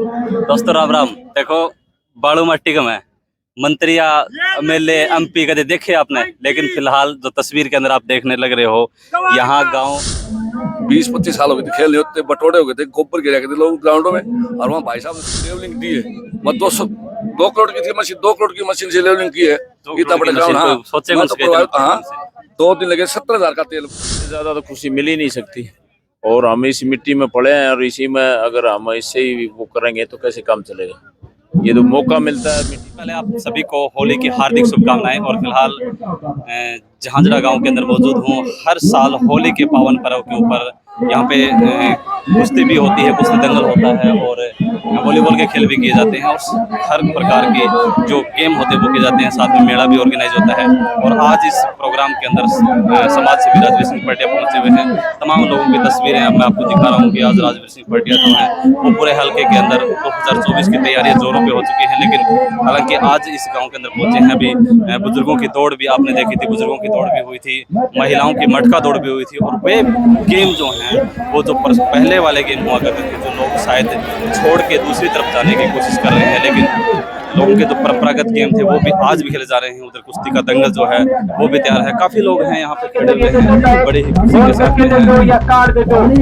दोस्तों राम राम। देखो बाड़ू मट्टी कम है, मंत्री या एमएलए एमपी कदे देखे आपने, लेकिन फिलहाल जो तस्वीर के अंदर आप देखने लग रहे हो, यहाँ गांव 20-25 साल हो गए थे, खेल नहीं होते, बटोरे हो गए थे, गोबर गिरा के थे लोग ग्राउंडों में। और वहाँ भाई साहब ने लेवलिंग दी है, मतलब 2 करोड़ की थी मशीन, 2 करोड़ की मशीन से लेवलिंग की है। इतना बड़ा ग्राउंड, हाँ सोचे मैं तो प्रभावित, हाँ 2 दिन लगे, 70,000 का तेल। ज्यादा तो खुशी मिल ही नहीं सकती, और हम इस मिट्टी में पड़े हैं, और इसी में अगर हम इससे ही वो करेंगे तो कैसे काम चलेगा। ये तो मौका मिलता है। पहले आप सभी को होली की हार्दिक शुभकामनाएं। और फिलहाल झांझरा गांव के अंदर मौजूद हूँ। हर साल होली के पावन पर्व के ऊपर यहाँ पे कुश्ती भी होती है, कुश्ती दंगल होता है, और वॉलीबॉल के खेल भी किए जाते हैं, और हर प्रकार के जो गेम होते हैं वो किए जाते हैं। साथ में मेला भी ऑर्गेनाइज होता है। और आज इस प्रोग्राम के अंदर समाज सेवी राजवीर सिंह पटिया पहुंचे हुए हैं। तमाम लोगों की तस्वीरें मैं आपको दिखा रहा हूँ कि आज राजवीर सिंह पटिया जो है वो पूरे हल्के के अंदर 2024 की तैयारियां जोरों पे हो चुकी हैं। लेकिन हालांकि आज इस गांव के अंदर पहुंचे हैं। अभी बुजुर्गों की दौड़ भी आपने देखी थी, बुजुर्गों की दौड़ भी हुई थी, महिलाओं की मटका दौड़ भी हुई थी। और वे गेम जो हैं वो जो पहले वाले गेम हुआ करते थे, जो लोग शायद छोड़ के दूसरी तरफ जाने की कोशिश कर रहे हैं, लेकिन लोगों के जो परंपरागत गेम थे वो भी आज भी खेले जा रहे हैं। उधर कुश्ती का दंगल जो है वो भी तैयार है। काफी लोग हैं यहाँ पे खड़े हुए हैं, बड़े ही खुशी के साथ हैं।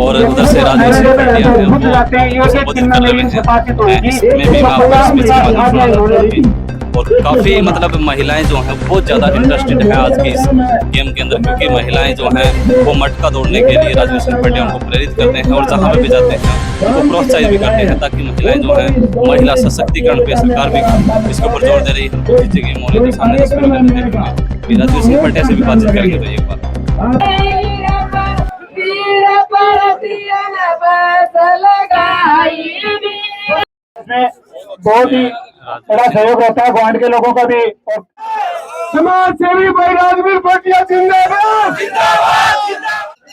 और उधर से राजवीर सिंह पटिया हैं, वो संबोधित कर रहे हैं। इसमें भी मैं आपको स्पीच के माध्यम से सुना रहा हूँ। और काफ़ी मतलब महिलाएं जो हैं बहुत ज़्यादा इंटरेस्टेड है आज की इस गेम के अंदर, क्योंकि महिलाएं जो हैं वो मटका दौड़ने के लिए राजवीर सिंह पटिया उनको प्रेरित करते हैं, और जहाँ पे भी जाते हैं उनको प्रोत्साहित भी करते हैं, ताकि महिलाएं जो हैं महिला सशक्तिकरण पे सरकार भी इसके ऊपर जोर दे रही है। जगह मोहल्ले के सामने तस्वीरों में देखेंगे, राजवीर सिंह पटिया से भी बातचीत करेंगे। तो एक बार बहुत ही बड़ा सहयोग रहता है ग्वांड के लोगों का भी। और समाज सेवी भाई राजवीर पटिया जिंदाबाद।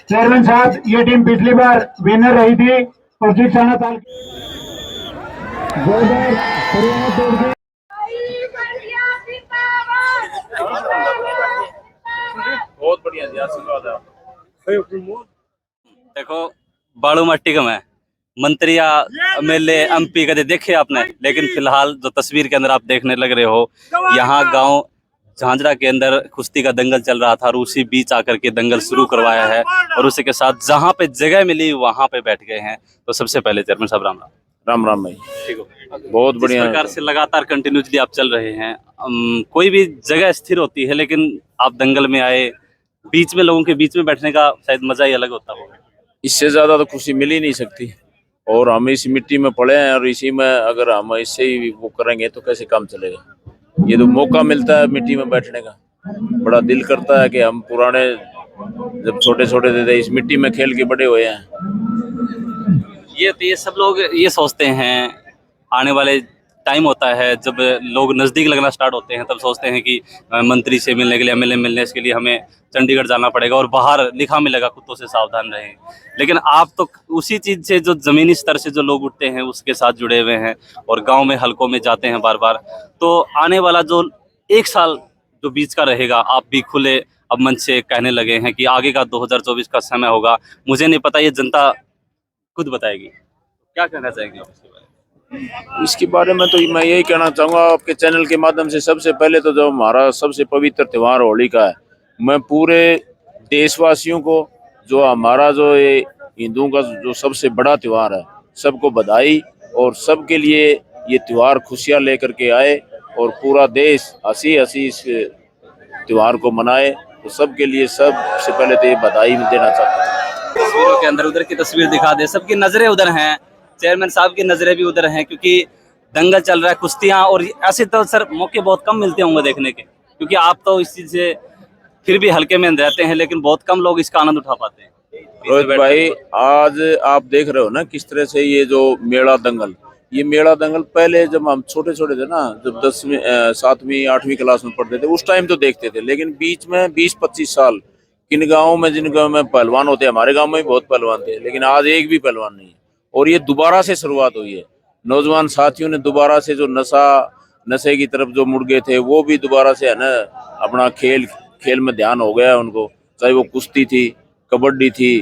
चेयरमैन साहब, ये टीम पिछली बार विनर रही थी और जीत थाना ताल बहुत बढ़िया जी, आशीर्वाद है। देखो बाड़ू मट्टी कम है, मंत्री या एमएलए एमपी कदे देखे आपने, लेकिन फिलहाल जो तस्वीर के अंदर आप देखने लग रहे हो, यहाँ गांव झांझरा के अंदर कुश्ती का दंगल चल रहा था, और उसी बीच आकर के दंगल शुरू करवाया है। और उसी के साथ जहां पे जगह मिली वहां पे बैठ गए हैं। तो सबसे पहले चेयरमैन साहब राम राम। राम राम भाई, ठीक हो? बहुत बढ़िया प्रकार से लगातार कंटिन्यूसली आप चल रहे हैं, कोई भी जगह स्थिर होती है, लेकिन आप दंगल में आए, बीच में लोगों के बीच में बैठने का शायद मजा ही अलग होता होगा। इससे ज्यादा तो खुशी मिल ही नहीं सकती, और हम इस मिट्टी में पड़े हैं, और इसी में अगर हम इससे ही वो करेंगे तो कैसे काम चलेगा। ये तो मौका मिलता है मिट्टी में बैठने का। बड़ा दिल करता है कि हम पुराने जब छोटे छोटे थे इस मिट्टी में खेल के बड़े हुए हैं। ये सब लोग ये सोचते हैं, आने वाले टाइम होता है जब लोग नज़दीक लगना स्टार्ट होते हैं, तब सोचते हैं कि मंत्री से मिलने के लिए, एमएलए मिलने के लिए हमें चंडीगढ़ जाना पड़ेगा, और बाहर लिखा मिलेगा कुत्तों से सावधान रहें। लेकिन आप तो उसी चीज़ से, जो ज़मीनी स्तर से जो लोग उठते हैं उसके साथ जुड़े हुए हैं, और गांव में हलकों में जाते हैं बार बार। तो आने वाला जो 1 साल जो बीच का रहेगा, आप भी खुले अब मंच से कहने लगे हैं कि आगे का 2024 का समय होगा। मुझे नहीं पता, ये जनता खुद बताएगी। क्या कहना चाहेंगे आप इसके बारे में? इसके बारे में तो मैं यही कहना चाहूँगा आपके चैनल के माध्यम से। सबसे पहले तो जो हमारा सबसे पवित्र त्यौहार होली का है, मैं पूरे देशवासियों को, जो हमारा जो ये हिंदुओं का जो सबसे बड़ा त्यौहार है, सबको बधाई। और सबके लिए ये त्यौहार खुशियाँ लेकर के आए, और पूरा देश हंसी हंसी इस त्यौहार को मनाए। तो सबके लिए सबसे पहले तो ये बधाई देना चाहता हूँ। तस्वीरों के अंदर उधर की तस्वीर दिखा दे, सबकी नजरें उधर हैं, चेयरमैन साहब की नजरें भी उधर हैं, क्योंकि दंगल चल रहा है, कुश्तियां। और ऐसे तो सर मौके बहुत कम मिलते होंगे देखने के, क्योंकि आप तो इस चीज से फिर भी हल्के में रहते हैं, लेकिन बहुत कम लोग इसका आनंद उठा पाते हैं। रोहित भाई, आज आप देख रहे हो ना किस तरह से ये जो मेला दंगल, ये मेला दंगल पहले जब हम छोटे छोटे थे ना, जब 10वीं 7वीं 8वीं क्लास में पढ़ते थे, उस टाइम तो देखते थे। लेकिन बीच में 20-25 साल किन गाँव में, जिन गाँव में पहलवान होते हैं, हमारे गाँव में भी बहुत पहलवान थे, लेकिन आज एक भी पहलवान नहीं है। और ये दोबारा से शुरुआत हुई है। नौजवान साथियों ने दोबारा से जो नशे की तरफ जो मुड़ गए थे, वो भी दोबारा से है ना अपना खेल में ध्यान हो गया है उनको। चाहे वो कुश्ती थी, कबड्डी थी,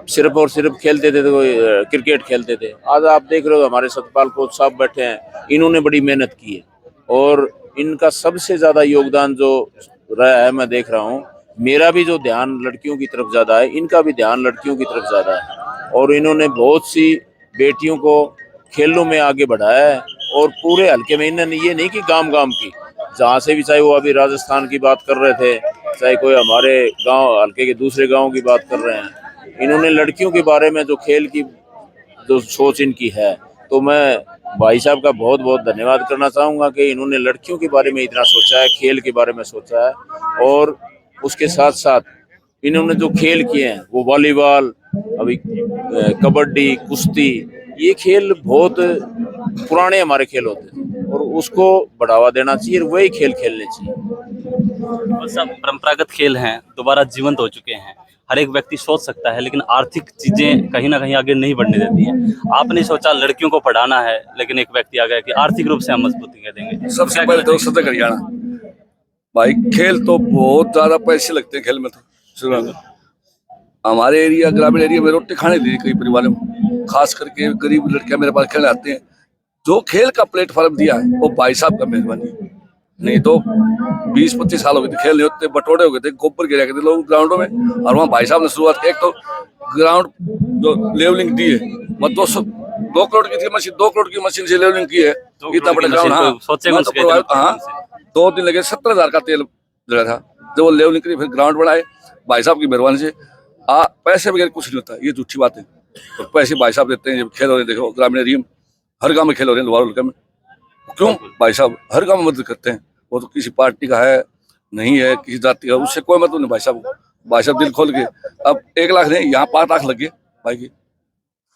सिर्फ और सिर्फ खेलते थे तो क्रिकेट खेलते थे। आज आप देख रहे हो हमारे सतपाल कोच साहब बैठे हैं, इन्होंने बड़ी मेहनत की है और इनका सबसे ज्यादा योगदान जो रहा है मैं देख रहा हूँ। मेरा भी जो ध्यान लड़कियों की तरफ ज्यादा है, इनका भी ध्यान लड़कियों की तरफ ज्यादा है और इन्होंने बहुत सी बेटियों को खेलों में आगे बढ़ाया है। और पूरे हल्के में इन्होंने ये नहीं कि गांव गांव की, जहाँ से भी, चाहे वो अभी राजस्थान की बात कर रहे थे, चाहे कोई हमारे गांव हल्के के दूसरे गांव की बात कर रहे हैं, इन्होंने लड़कियों के बारे में जो खेल की जो सोच इनकी है, तो मैं भाई साहब का बहुत बहुत धन्यवाद करना चाहूँगा कि इन्होंने लड़कियों के बारे में इतना सोचा है, खेल के बारे में सोचा है। और उसके साथ साथ इन्होंने जो खेल किए हैं वो वॉलीबॉल, अभी कबड्डी, कुश्ती, ये खेल बहुत पुराने हमारे खेल होते थे और उसको बढ़ावा देना चाहिए और वही खेल खेलने चाहिए। और सब परंपरागत खेल हैं, दोबारा जीवंत हो चुके हैं। हर एक व्यक्ति सोच सकता है, लेकिन आर्थिक चीजें कहीं ना कहीं आगे नहीं बढ़ने देती हैं। आपने सोचा लड़कियों को पढ़ाना है, लेकिन एक व्यक्ति आ गया कि आर्थिक रूप से हम मजबूती कर देंगे। सबसे पहले तो सतर्क हरियाणा भाई, खेल तो बहुत ज्यादा पैसे लगते हैं खेल में। तो शुरू में हमारे एरिया, ग्रामीण एरिया में रोटी खाने दी कई परिवारों में, खास करके गरीब लड़कियां मेरे पास खेलने आते हैं। जो खेल का प्लेटफॉर्म दिया है वो भाई साहब का मेहरबानी है। नहीं तो 20-25 साल हो गए थे खेल नहीं होते, बटोड़े हो गए थे, गोबर गिरा के थे लोग ग्राउंडों में। और वहाँ भाई साहब ने शुरुआत की। एक तो ग्राउंड जो लेवलिंग दी है, वो 2 करोड़ की थी मशीन, 2 करोड़ की मशीन से लेवलिंग की है। इतना बड़ा ग्राउंड, हाँ 2 दिन लगे, 17,000 का तेल लगा था जब वो लेवलिंग करी, फिर ग्राउंड बनाए भाई साहब की मेहरबानी से। पैसे वगैरह कुछ नहीं होता, ये झूठी बात है। तो पैसे भाई साहब देते हैं। जब खेल हो रहे, देखो ग्रामीण एरिया में हर गांव में खेल हो रहे हैं, लोहार हल्का में, क्यों भाई साहब हर गांव में मदद करते हैं। वो तो किसी पार्टी का है नहीं है, किसी जाति का, उससे कोई मतलब नहीं। भाई साहब दिल खोल के, अब 1 लाख नहीं, यहाँ 5 लाख लग गए भाई की।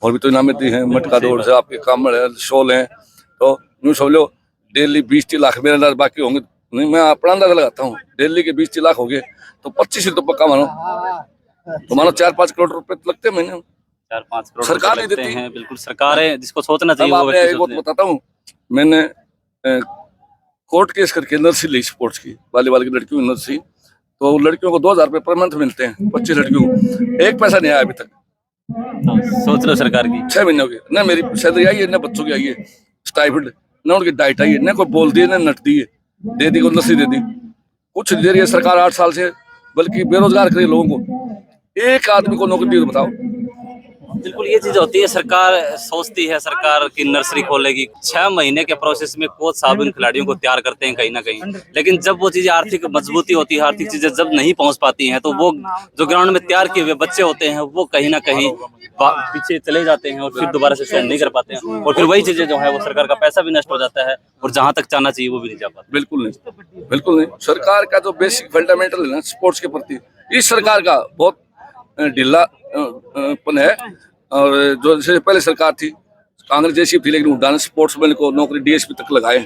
और भी तो इनाम दी है, मटका दौड़ से आपके काम है, शॉल है। तो यूँ समझ लो डेली 20-30 लाख मेरे अंदाज बाकी होंगे, नहीं मैं अपना अंदाजा लगाता हूँ, डेली के 20-30 लाख हो गए तो 25 तो पक्का मानो, तो मानो 4-5 करोड़ रुपए लगते हैं महीने। 4-5 करोड़ सरकार नहीं लगते देती हैं। बिल्कुल सरकार है, जिसको सोचना चाहिए अब वो आपने व्यक्ति एक बात सोचे। बताता हूँ, मैंने कोर्ट केस करके नर्सरी ली स्पोर्ट्स की, वॉलीबॉल की लड़कियों की नर्सरी। तो लड़कियों को 2,000 रुपये पर मंथ मिलते हैं, 25 लड़कियों को, 1 पैसा नहीं आया अभी तक। तो सोच रहे हो सरकार की 6 महीने हो गए, न मेरी सैलरी आई है, न बच्चों की आई है स्टाइपेंड, न उनकी डाइट आई है, न कोई बोल दी, न नट दी है, दे दी को नर्सरी दे दी। कुछ दे रही है सरकार 8 साल से, बल्कि बेरोजगार करे लोगों को। एक आदमी को नौकरी दी तो बताओ। बिल्कुल ये चीज होती है, सरकार सोचती है सरकार की नर्सरी खोलेगी, 6 महीने के प्रोसेस में कोच साहब इन खिलाड़ियों को तैयार करते हैं कहीं ना कहीं। लेकिन जब वो चीजें आर्थिक मजबूती होती है, आर्थिक चीजें जब नहीं पहुंच पाती हैं, तो वो जो ग्राउंड में तैयार किए हुए बच्चे होते हैं वो कहीं ना कहीं पीछे चले जाते हैं और फिर दोबारा से स्वयं नहीं कर पाते हैं। और फिर वही चीजें जो है वो सरकार का पैसा भी नष्ट हो जाता है और जहां तक जाना चाहिए वो भी नहीं जा पाता। बिल्कुल नहीं, बिल्कुल नहीं। सरकार का जो बेसिक फंडामेंटल है ना स्पोर्ट्स के प्रति, इस सरकार का बहुत ढीलापन है। और जो जैसे पहले सरकार थी कांग्रेस जैसी थी, लेकिन उड़ान स्पोर्ट्समैन को नौकरी डीएसपी तक लगाए,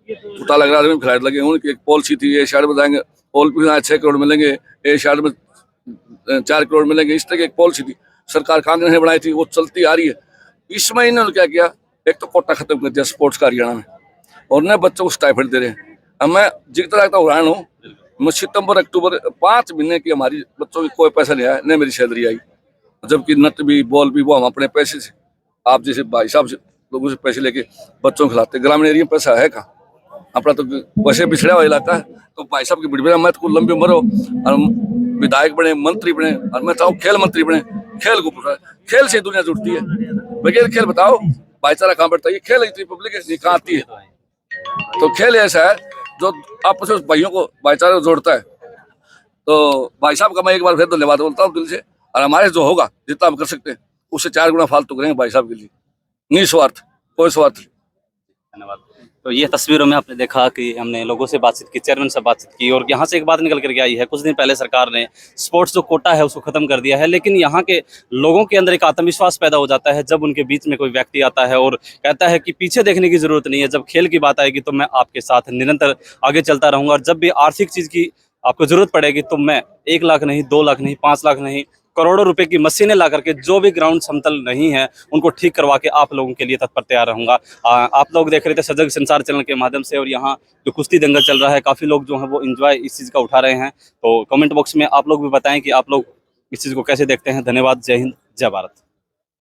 घोटाला लगा में खिलाड़ी लगे। उनकी एक पॉलिसी थी, ए शायद बताएंगे ओलंपिक 6 करोड़ मिलेंगे, ए शायद में 4 करोड़ मिलेंगे, इस तरह की एक पॉलिसी थी सरकार कांग्रेस ने बनाई थी, वो चलती आ रही है। इसमें इन्होंने क्या किया, एक तो कोटा खत्म कर दिया स्पोर्ट्स का हरियाणा में, और न बच्चों को स्टाइपेंड दे रहे हैं। अब मैं जितना लगता हैरान हूँ, मैं सितंबर अक्टूबर 5 महीने की हमारी बच्चों की कोई पैसा नहीं आया, न मेरी सैलरी आई, जबकि नट भी बॉल भी वो हम अपने पैसे से, आप जैसे भाई साहब से लोगों से पैसे लेके बच्चों को खिलाते। ग्रामीण एरिया में पैसा है कहाँ, अपना तो वैसे पिछड़ा हुआ इलाका है। तो भाई साहब की बिड़बिड़ा, मैं तो लंबी उम्र हो और विधायक बने, मंत्री बने, और मैं चाहूँ खेल मंत्री बने। खेल को खेल से दुनिया जुड़ती है, बगैर खेल बताओ भाईचारा कहाँ बैठता है। ये खेल इतनी पब्लिक है कहाँ आती है। तो खेल ऐसा है जो आपस में भाइयों को भाईचारे को जोड़ता है। तो भाई साहब का मैं एक बार फिर धन्यवाद बोलता हूँ दिल से, और हमारे जो होगा जितना हम कर सकते हैं उससे 4 गुना फालतू करेंगे भाई साहब के लिए, निस्वार्थ, कोई स्वार्थ नहीं। धन्यवाद। तो ये तस्वीरों में आपने देखा कि हमने लोगों से बातचीत की, चेयरमैन से बातचीत की, और यहाँ से एक बात निकल करके आई है, कुछ दिन पहले सरकार ने स्पोर्ट्स जो कोटा है उसको खत्म कर दिया है, लेकिन यहाँ के लोगों के अंदर एक आत्मविश्वास पैदा हो जाता है जब उनके बीच में कोई व्यक्ति आता है और कहता है कि पीछे देखने की जरूरत नहीं है, जब खेल की बात आएगी तो मैं आपके साथ निरंतर आगे चलता रहूंगा, और जब भी आर्थिक चीज की आपको जरूरत पड़ेगी तो मैं 1 लाख नहीं, 2 लाख नहीं, 5 लाख नहीं, करोड़ों रुपए की मशीनें ला करके जो भी ग्राउंड समतल नहीं है उनको ठीक करवा के आप लोगों के लिए तत्पर तैयार रहूंगा। आप लोग देख रहे थे सजग संसार चैनल के माध्यम से, और यहाँ जो कुश्ती दंगल चल रहा है काफी लोग जो है वो एंजॉय इस चीज का उठा रहे हैं। तो कमेंट बॉक्स में आप लोग भी बताएं कि आप लोग इस चीज को कैसे देखते हैं। धन्यवाद, जय हिंद। जय भारत।